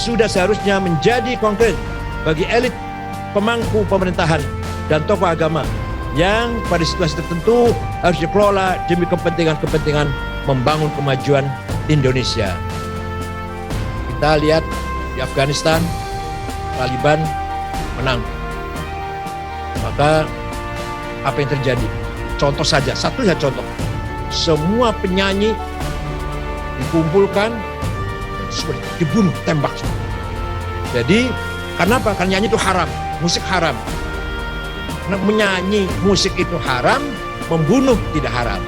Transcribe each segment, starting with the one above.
sudah seharusnya menjadi konkret bagi elit pemangku pemerintahan dan tokoh agama yang pada situasi tertentu harus dikelola demi kepentingan-kepentingan membangun kemajuan Indonesia. Kita lihat di Afghanistan, Taliban menang. Maka apa yang terjadi? Contoh saja, satu saja contoh. Semua penyanyi dikumpulkan dan semua dibunuh, tembak semua. Jadi, kenapa? Karena nyanyi itu haram, musik haram. Karena menyanyi musik itu haram, membunuh tidak haram.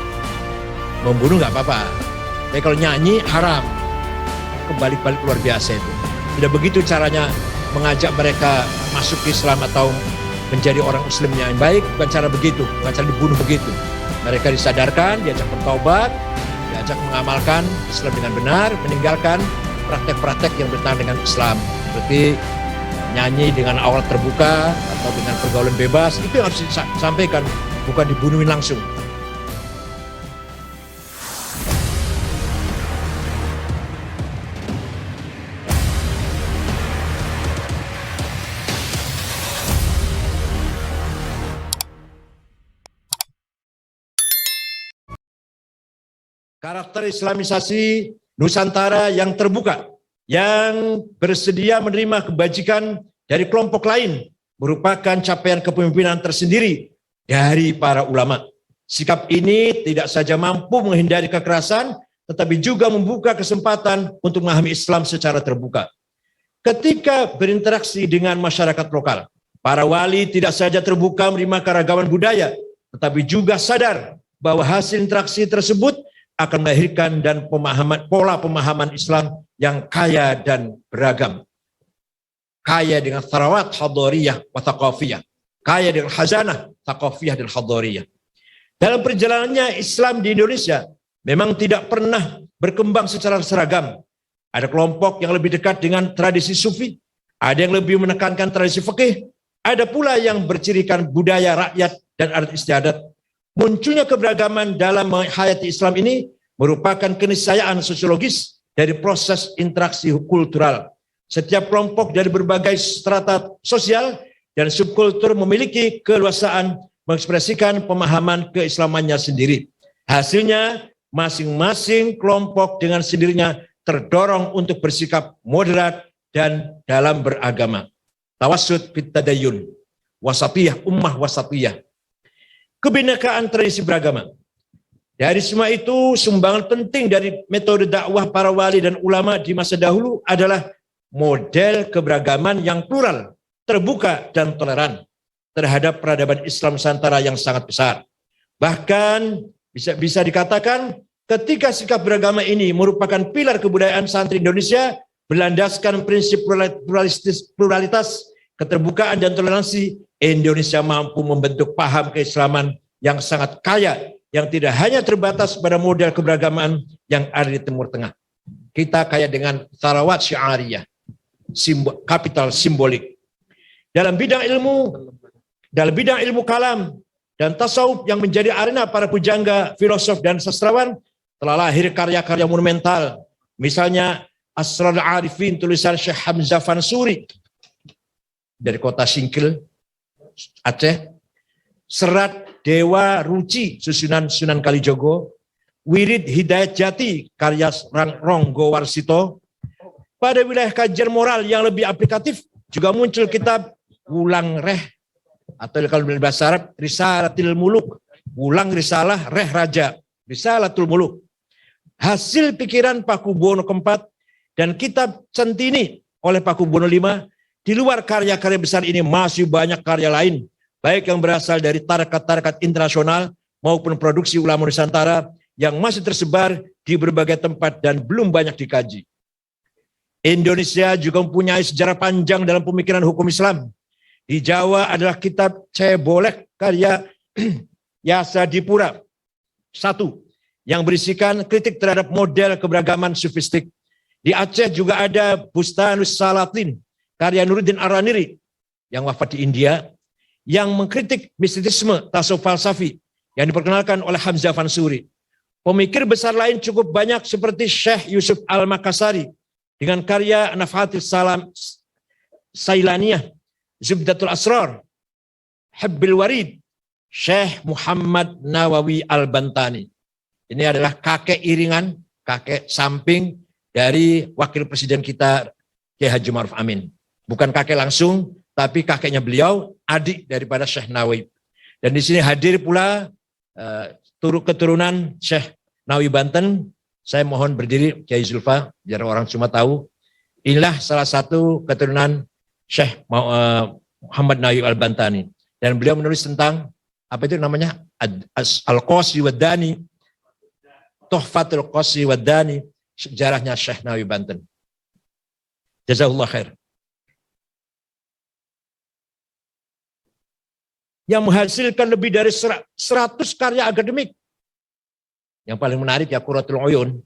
Membunuh nggak apa-apa. Tapi kalau nyanyi haram, kebalik-balik luar biasa itu. Tidak begitu caranya mengajak mereka masuk ke Islam atau menjadi orang Muslim yang baik, bukan cara begitu, bukan cara dibunuh begitu. Mereka disadarkan, diajak bertaubat, diajak mengamalkan Islam dengan benar, meninggalkan praktek-praktek yang bertentangan dengan Islam. Seperti nyanyi dengan aurat terbuka atau dengan pergaulan bebas, itu yang harus disampaikan, bukan dibunuhin langsung. Karakter Islamisasi Nusantara yang terbuka, yang bersedia menerima kebajikan dari kelompok lain, merupakan capaian kepemimpinan tersendiri dari para ulama. Sikap ini tidak saja mampu menghindari kekerasan, tetapi juga membuka kesempatan untuk memahami Islam secara terbuka. Ketika berinteraksi dengan masyarakat lokal, para wali tidak saja terbuka menerima keragaman budaya, tetapi juga sadar bahwa hasil interaksi tersebut akan melahirkan dan pola pemahaman Islam yang kaya dan beragam. Kaya dengan tharawat hadoriyah wa thaqafiyah. Kaya dengan khazanah thaqafiyah dan hadoriyah. Dalam perjalanannya Islam di Indonesia memang tidak pernah berkembang secara seragam. Ada kelompok yang lebih dekat dengan tradisi sufi, ada yang lebih menekankan tradisi fikih, ada pula yang bercirikan budaya rakyat dan adat istiadat. Munculnya keberagaman dalam menghayati Islam ini merupakan keniscayaan sosiologis dari proses interaksi kultural. Setiap kelompok dari berbagai strata sosial dan subkultur memiliki keluasaan mengekspresikan pemahaman keislamannya sendiri. Hasilnya, masing-masing kelompok dengan sendirinya terdorong untuk bersikap moderat dan dalam beragama. Tawassut fit tadayyun, wasatiyah, ummah wasatiyah. Kebinekaan tradisi beragama. Dari semua itu, sumbangan penting dari metode dakwah para wali dan ulama di masa dahulu adalah model keberagaman yang plural, terbuka, dan toleran terhadap peradaban Islam Nusantara yang sangat besar. Bahkan bisa dikatakan ketika sikap beragama ini merupakan pilar kebudayaan santri Indonesia, berlandaskan prinsip pluralitas, keterbukaan, dan toleransi, Indonesia mampu membentuk paham keislaman yang sangat kaya, yang tidak hanya terbatas pada model keberagaman yang ada di Timur Tengah. Kita kaya dengan tharawat syiariyah, kapital simbolik. Dalam bidang ilmu kalam dan tasawuf yang menjadi arena para pujangga, filosof, dan sastrawan, telah lahir karya-karya monumental. Misalnya Asrar Arifin tulisan Syekh Hamzah Fansuri dari kota Singkil, Aceh, Serat Dewa Ruci susunan Sunan Kalijogo, Wirid Hidayat Jati karya Ronggo Warsito. Pada wilayah kajian moral yang lebih aplikatif juga muncul kitab Wulang Reh atau kalau dalam bahasa Arab Risalatul Muluk, Wulang Risalah Reh Raja, Risalatul Muluk. Hasil pikiran Pakubuwono keempat dan kitab Centini oleh Pakubuwono V. Di luar karya-karya besar ini masih banyak karya lain, baik yang berasal dari tarekat-tarekat internasional maupun produksi ulama Nusantara yang masih tersebar di berbagai tempat dan belum banyak dikaji. Indonesia juga mempunyai sejarah panjang dalam pemikiran hukum Islam. Di Jawa adalah kitab Cebolek karya Yasa Dipura I yang berisikan kritik terhadap model keberagaman sufistik. Di Aceh juga ada Bustanus Salatin karya Nuruddin Araniri yang wafat di India, yang mengkritik mistisisme tasawuf falsafi yang diperkenalkan oleh Hamzah Fansuri. Pemikir besar lain cukup banyak seperti Syekh Yusuf Al-Makassari dengan karya Nafahatis Salam Sailaniyah, Zubdatul Asrar, Hibbil Warid, Syekh Muhammad Nawawi Al-Bantani. Ini adalah kakek iringan, kakek samping dari wakil presiden kita, Kiai Haji Ma'ruf Amin. Bukan kakek langsung, tapi kakeknya beliau, adik daripada Syekh Nawawi. Dan di sini hadir pula keturunan Syekh Nawawi Banten. Saya mohon berdiri, Kiai Zulfa, biar orang cuma tahu. Inilah salah satu keturunan Syekh Muhammad Nawawi Al-Bantani. Dan beliau menulis tentang, apa itu namanya? Al-Qasi Waddani, Tuhfatul Qasi Waddani, sejarahnya Syekh Nawawi Banten. Jazakallah khair. Yang menghasilkan lebih dari 100 karya akademik. Yang paling menarik ya Qurratul Uyun.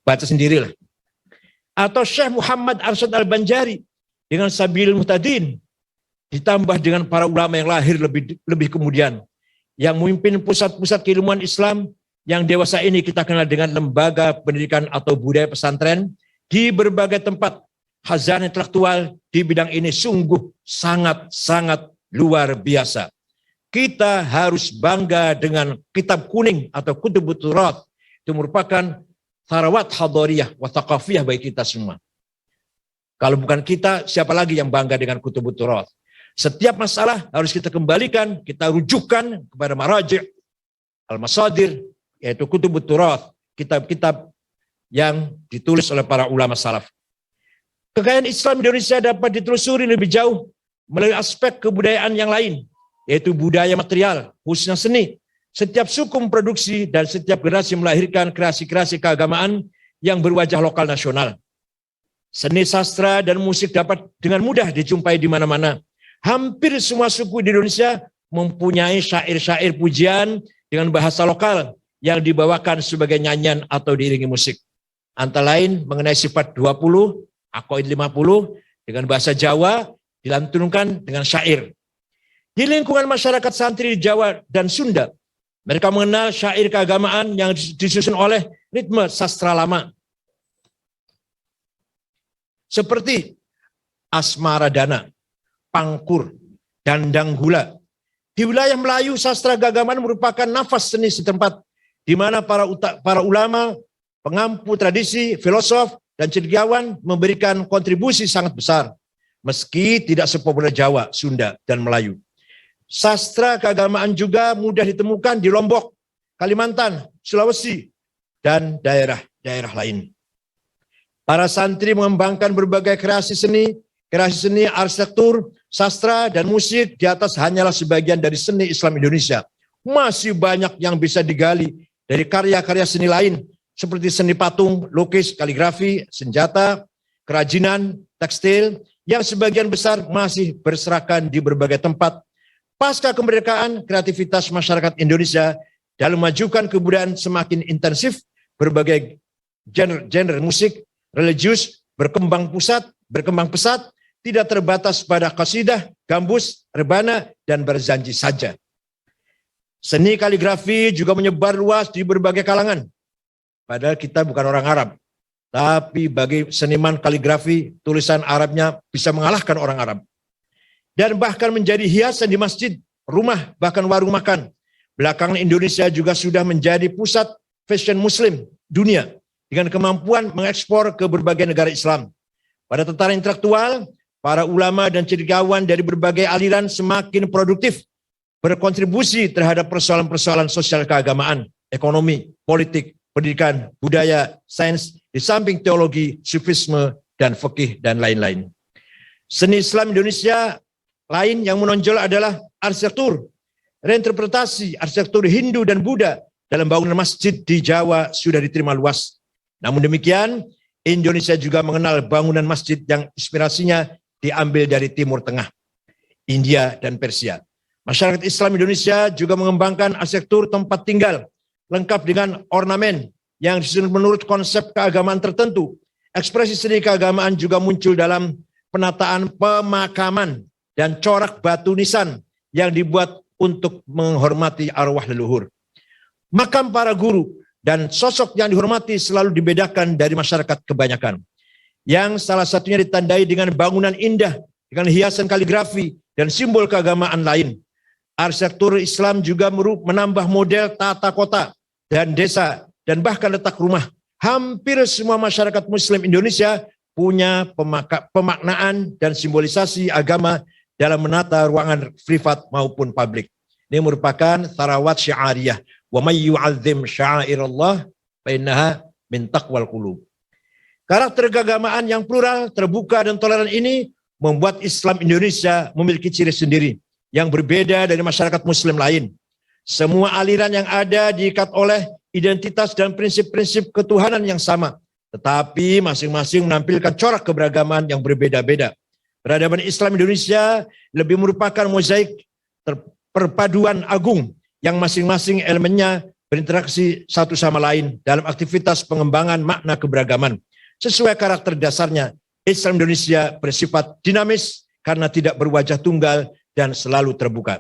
Baca sendirilah. Atau Syekh Muhammad Arsyad Al-Banjari dengan Sabilul Muhtadin. Ditambah dengan para ulama yang lahir lebih kemudian. Yang memimpin pusat-pusat keilmuan Islam yang dewasa ini kita kenal dengan lembaga pendidikan atau budaya pesantren di berbagai tempat. Khazanah intelektual di bidang ini sungguh sangat-sangat luar biasa. Kita harus bangga dengan kitab kuning atau Kutubut Turath. Itu merupakan tharawat hadariyah wa thaqafiyah bagi kita semua. Kalau bukan kita, siapa lagi yang bangga dengan Kutubut Turath? Setiap masalah harus kita kembalikan, kita rujukan kepada maraji' al-masadir, yaitu Kutubut Turath, kitab-kitab yang ditulis oleh para ulama salaf. Kekayaan Islam Indonesia dapat ditelusuri lebih jauh melalui aspek kebudayaan yang lain, yaitu budaya material, khususnya seni. Setiap suku memproduksi dan setiap generasi melahirkan kreasi-kreasi keagamaan yang berwajah lokal nasional. Seni sastra dan musik dapat dengan mudah dijumpai di mana-mana. Hampir semua suku di Indonesia mempunyai syair-syair pujian dengan bahasa lokal yang dibawakan sebagai nyanyian atau diiringi musik. Antara lain mengenai sifat 20, Aqaid 50, dengan bahasa Jawa, dilantunkan dengan syair. Di lingkungan masyarakat santri di Jawa dan Sunda, mereka mengenal syair keagamaan yang disusun oleh ritme sastra lama. Seperti Asmaradana, Pangkur, Dandang Gula. Di wilayah Melayu, sastra keagamaan merupakan nafas seni setempat, di mana para ulama, pengampu tradisi, filosof, dan cendekiawan memberikan kontribusi sangat besar. Meski tidak sepopuler Jawa, Sunda, dan Melayu. Sastra keagamaan juga mudah ditemukan di Lombok, Kalimantan, Sulawesi, dan daerah-daerah lain. Para santri mengembangkan berbagai kreasi seni, arsitektur, sastra, dan musik di atas hanyalah sebagian dari seni Islam Indonesia. Masih banyak yang bisa digali dari karya-karya seni lain, seperti seni patung, lukis, kaligrafi, senjata, kerajinan, tekstil, yang sebagian besar masih berserakan di berbagai tempat. Pasca kemerdekaan, kreativitas masyarakat Indonesia dalam memajukan kebudayaan semakin intensif, berbagai genre musik, religius, berkembang pesat, tidak terbatas pada qasidah, gambus, rebana, dan berzanji saja. Seni kaligrafi juga menyebar luas di berbagai kalangan. Padahal kita bukan orang Arab. Tapi bagi seniman kaligrafi, tulisan Arabnya bisa mengalahkan orang Arab. Dan bahkan menjadi hiasan di masjid, rumah, bahkan warung makan. Belakangan Indonesia juga sudah menjadi pusat fashion muslim dunia dengan kemampuan mengekspor ke berbagai negara Islam. Pada tataran intelektual, para ulama dan cendekiawan dari berbagai aliran semakin produktif berkontribusi terhadap persoalan-persoalan sosial keagamaan, ekonomi, politik, pendidikan, budaya, sains, di samping teologi, sufisme, dan fikih, dan lain-lain. Seni Islam Indonesia lain yang menonjol adalah arsitektur. Reinterpretasi arsitektur Hindu dan Buddha dalam bangunan masjid di Jawa sudah diterima luas. Namun demikian, Indonesia juga mengenal bangunan masjid yang inspirasinya diambil dari Timur Tengah, India, dan Persia. Masyarakat Islam Indonesia juga mengembangkan arsitektur tempat tinggal, lengkap dengan ornamen yang disusun menurut konsep keagamaan tertentu. Ekspresi seni keagamaan juga muncul dalam penataan pemakaman dan corak batu nisan yang dibuat untuk menghormati arwah leluhur. Makam para guru dan sosok yang dihormati selalu dibedakan dari masyarakat kebanyakan. yang salah satunya ditandai dengan bangunan indah, dengan hiasan kaligrafi, dan simbol keagamaan lain. Arsitektur Islam juga menambah model tata kota dan desa, dan bahkan letak rumah. Hampir semua masyarakat Muslim Indonesia punya pemaknaan dan simbolisasi agama dalam menata ruangan privat maupun publik. Ini merupakan tharawat syiariyah. Wa may yu'azzim sya'airallah fa innaha min taqwal qulub. Karakter keagamaan yang plural, terbuka, dan toleran ini membuat Islam Indonesia memiliki ciri sendiri yang berbeda dari masyarakat Muslim lain. Semua aliran yang ada diikat oleh identitas dan prinsip-prinsip ketuhanan yang sama, tetapi masing-masing menampilkan corak keberagaman yang berbeda-beda. Peradaban Islam Indonesia lebih merupakan mozaik perpaduan agung yang masing-masing elemennya berinteraksi satu sama lain dalam aktivitas pengembangan makna keberagaman. Sesuai karakter dasarnya, Islam Indonesia bersifat dinamis karena tidak berwajah tunggal dan selalu terbuka.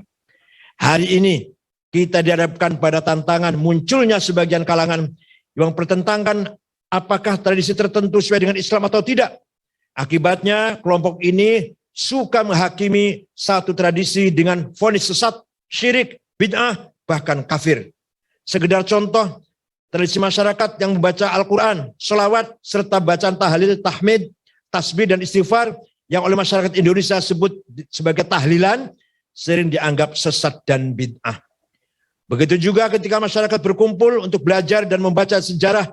Hari ini kita dihadapkan pada tantangan munculnya sebagian kalangan yang pertentangkan apakah tradisi tertentu sesuai dengan Islam atau tidak. Akibatnya kelompok ini suka menghakimi satu tradisi dengan vonis sesat, syirik, bid'ah, bahkan kafir. Sekedar contoh, tradisi masyarakat yang membaca Al-Quran, sholawat, serta bacaan tahlil, tahmid, tasbih, dan istighfar yang oleh masyarakat Indonesia sebut sebagai tahlilan, sering dianggap sesat dan bid'ah. Begitu juga ketika masyarakat berkumpul untuk belajar dan membaca sejarah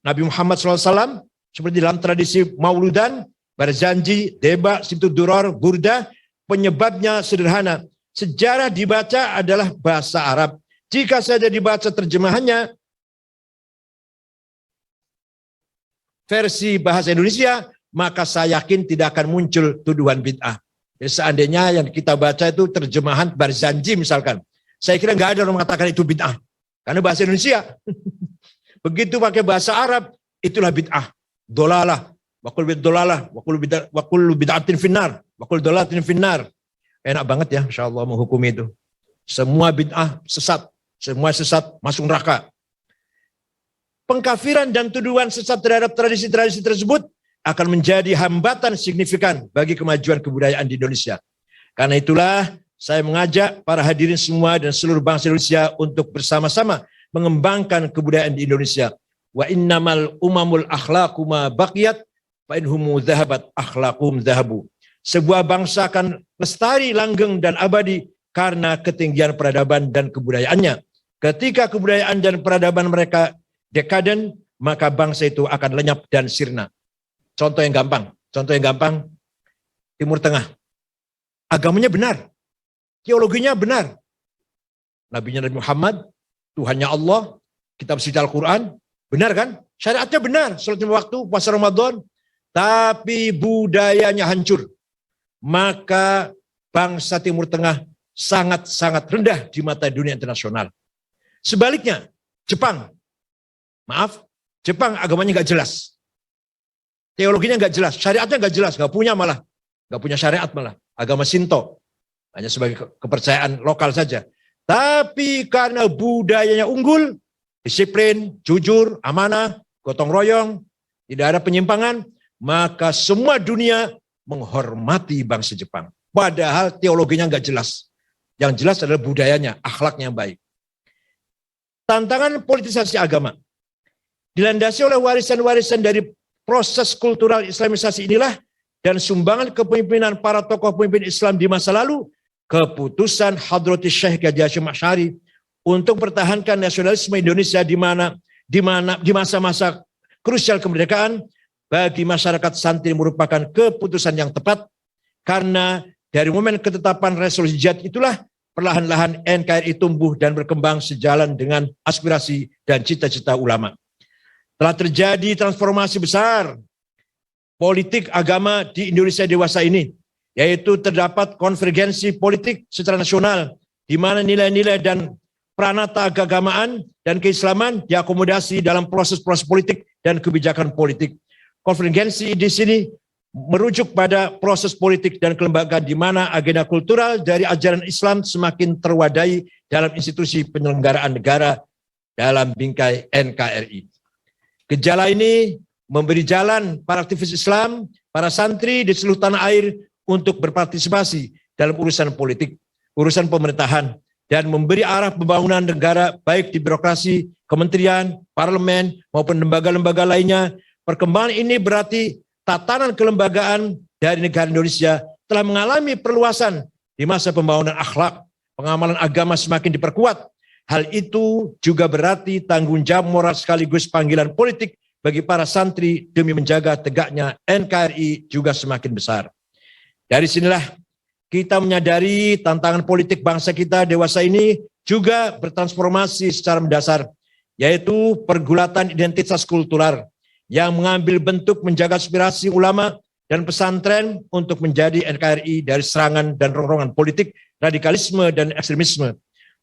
Nabi Muhammad SAW, seperti dalam tradisi Mauludan, Barzanji, Deba, Situ Duror, Burda, penyebabnya sederhana. Sejarah dibaca adalah bahasa Arab. Jika saja dibaca terjemahannya versi bahasa Indonesia, maka saya yakin tidak akan muncul tuduhan bid'ah. Jadi seandainya yang kita baca itu terjemahan Barzanji misalkan, saya kira nggak ada orang mengatakan itu bid'ah, karena bahasa Indonesia. Begitu pakai bahasa Arab, itulah bid'ah, dolalah, wakul bid'dolalah, wakul bid'atin finnar, wakul dolatin finnar. Enak banget ya, insya Allah menghukumi itu. Semua bid'ah sesat, semua sesat masuk neraka. Pengkafiran dan tuduhan sesat terhadap tradisi-tradisi tersebut akan menjadi hambatan signifikan bagi kemajuan kebudayaan di Indonesia. Karena itulah saya mengajak para hadirin semua dan seluruh bangsa Indonesia untuk bersama-sama mengembangkan kebudayaan di Indonesia. Wa innamal umamul akhlaqu ma baqiyat fa inhumu dhahabat akhlaqum dhahabu. Sebuah bangsa akan lestari, langgeng, dan abadi karena ketinggian peradaban dan kebudayaannya. Ketika kebudayaan dan peradaban mereka dekaden, maka bangsa itu akan lenyap dan sirna. Contoh yang gampang, Timur Tengah. Agamanya benar, teologinya benar. Nabinya Nabi Muhammad, Tuhannya Allah, kitab suci Al-Quran, benar kan? Syariatnya benar, sholat lima waktu, puasa Ramadan, tapi budayanya hancur. Maka bangsa Timur Tengah sangat-sangat rendah di mata dunia internasional. Sebaliknya, Jepang agamanya nggak jelas. Teologinya nggak jelas, syariatnya nggak jelas, nggak punya syariat malah. Agama Shinto, hanya sebagai kepercayaan lokal saja. Tapi karena budayanya unggul, disiplin, jujur, amanah, gotong royong, tidak ada penyimpangan, maka semua dunia menghormati bangsa Jepang. Padahal teologinya nggak jelas. Yang jelas adalah budayanya, akhlaknya yang baik. Tantangan politisasi agama dilandasi oleh warisan-warisan dari proses kultural islamisasi inilah dan sumbangan kepemimpinan para tokoh pemimpin Islam di masa lalu, keputusan Hadrati Syekh Haji Hasyim Asy'ari untuk mempertahankan nasionalisme Indonesia di masa-masa krusial kemerdekaan bagi masyarakat santri merupakan keputusan yang tepat, karena dari momen ketetapan resolusi jihad itulah perlahan-lahan NKRI tumbuh dan berkembang sejalan dengan aspirasi dan cita-cita ulama. Telah terjadi transformasi besar politik agama di Indonesia dewasa ini, yaitu terdapat konvergensi politik secara nasional, di mana nilai-nilai dan pranata keagamaan dan keislaman diakomodasi dalam proses-proses politik dan kebijakan politik. Konvergensi di sini merujuk pada proses politik dan kelembagaan di mana agenda kultural dari ajaran Islam semakin terwadai dalam institusi penyelenggaraan negara dalam bingkai NKRI. Gejala ini memberi jalan para aktivis Islam, para santri di seluruh tanah air untuk berpartisipasi dalam urusan politik, urusan pemerintahan, dan memberi arah pembangunan negara baik di birokrasi, kementerian, parlemen, maupun lembaga-lembaga lainnya. Perkembangan ini berarti tatanan kelembagaan dari negara Indonesia telah mengalami perluasan di masa pembangunan akhlak, pengamalan agama semakin diperkuat. Hal itu juga berarti tanggung jawab moral sekaligus panggilan politik bagi para santri demi menjaga tegaknya NKRI juga semakin besar. Dari sinilah kita menyadari tantangan politik bangsa kita dewasa ini juga bertransformasi secara mendasar, yaitu pergulatan identitas kultural yang mengambil bentuk menjaga aspirasi ulama dan pesantren untuk menjadi NKRI dari serangan dan rongrongan politik, radikalisme, dan ekstremisme.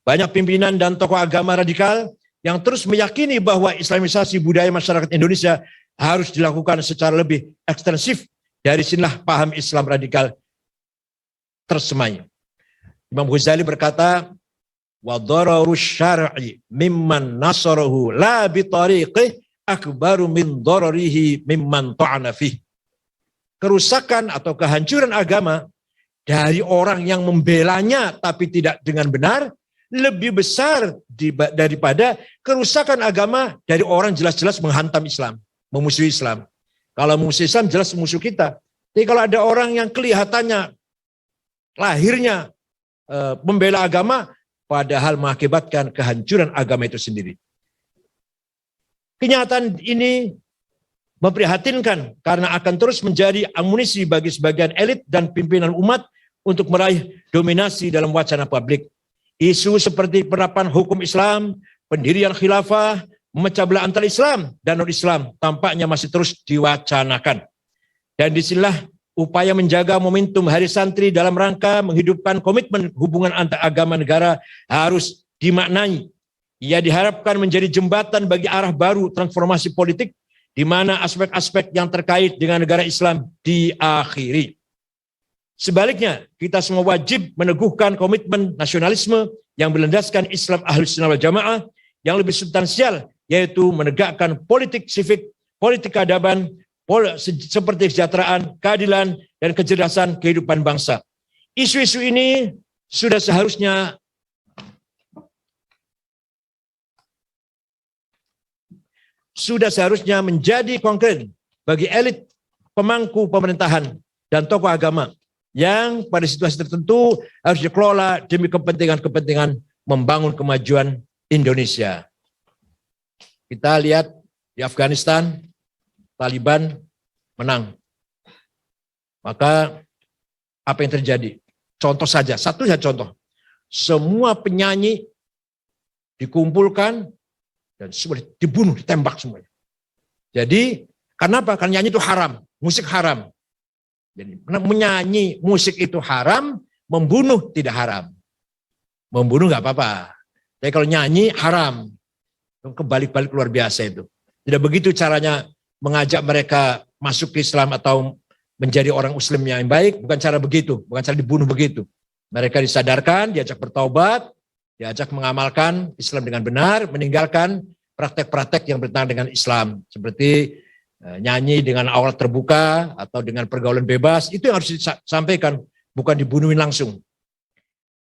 Banyak pimpinan dan tokoh agama radikal yang terus meyakini bahwa islamisasi budaya masyarakat Indonesia harus dilakukan secara lebih ekstensif. Dari sinilah paham Islam radikal tersemai. Imam Ghazali berkata, wa dararu syar'i mimman nasarahu la bi tariqih akbaru min dararihi mimman ta'ana fih. Kerusakan atau kehancuran agama dari orang yang membelanya tapi tidak dengan benar lebih besar daripada kerusakan agama dari orang jelas-jelas menghantam Islam, memusuhi Islam. Kalau memusuhi Islam jelas musuh kita. Tapi kalau ada orang yang kelihatannya lahirnya membela agama, padahal mengakibatkan kehancuran agama itu sendiri. Kenyataan ini memprihatinkan karena akan terus menjadi amunisi bagi sebagian elit dan pimpinan umat untuk meraih dominasi dalam wacana publik. Isu seperti penerapan hukum Islam, pendirian khilafah, memecah belah antara Islam dan non-Islam tampaknya masih terus diwacanakan. Dan disinilah upaya menjaga momentum Hari Santri dalam rangka menghidupkan komitmen hubungan antar agama negara harus dimaknai. Ia diharapkan menjadi jembatan bagi arah baru transformasi politik di mana aspek-aspek yang terkait dengan negara Islam diakhiri. Sebaliknya, kita semua wajib meneguhkan komitmen nasionalisme yang berlandaskan Islam Ahlus Sunnah wal Jamaah yang lebih substansial, yaitu menegakkan politik sivik, politik keadaban, seperti kesejahteraan, keadilan, dan kecerdasan kehidupan bangsa. Isu-isu ini sudah seharusnya menjadi konkret bagi elit pemangku pemerintahan dan tokoh agama yang pada situasi tertentu harus dikelola demi kepentingan-kepentingan membangun kemajuan Indonesia. Kita lihat di Afghanistan, Taliban menang. Maka apa yang terjadi? Contoh saja, satu saja contoh. Semua penyanyi dikumpulkan dan semua dibunuh, ditembak semuanya. Jadi, kenapa? Karena nyanyi itu haram, musik haram. Jadi menyanyi musik itu haram, membunuh tidak haram. Membunuh nggak apa-apa. Tapi kalau nyanyi haram. Kebalik-balik luar biasa itu. Tidak begitu caranya mengajak mereka masuk ke Islam atau menjadi orang Muslim yang baik. Bukan cara begitu, bukan cara dibunuh begitu. Mereka disadarkan, diajak bertaubat, diajak mengamalkan Islam dengan benar, meninggalkan praktek-praktek yang bertentangan dengan Islam. Seperti nyanyi dengan aurat terbuka atau dengan pergaulan bebas, itu yang harus disampaikan, bukan dibunuhin langsung.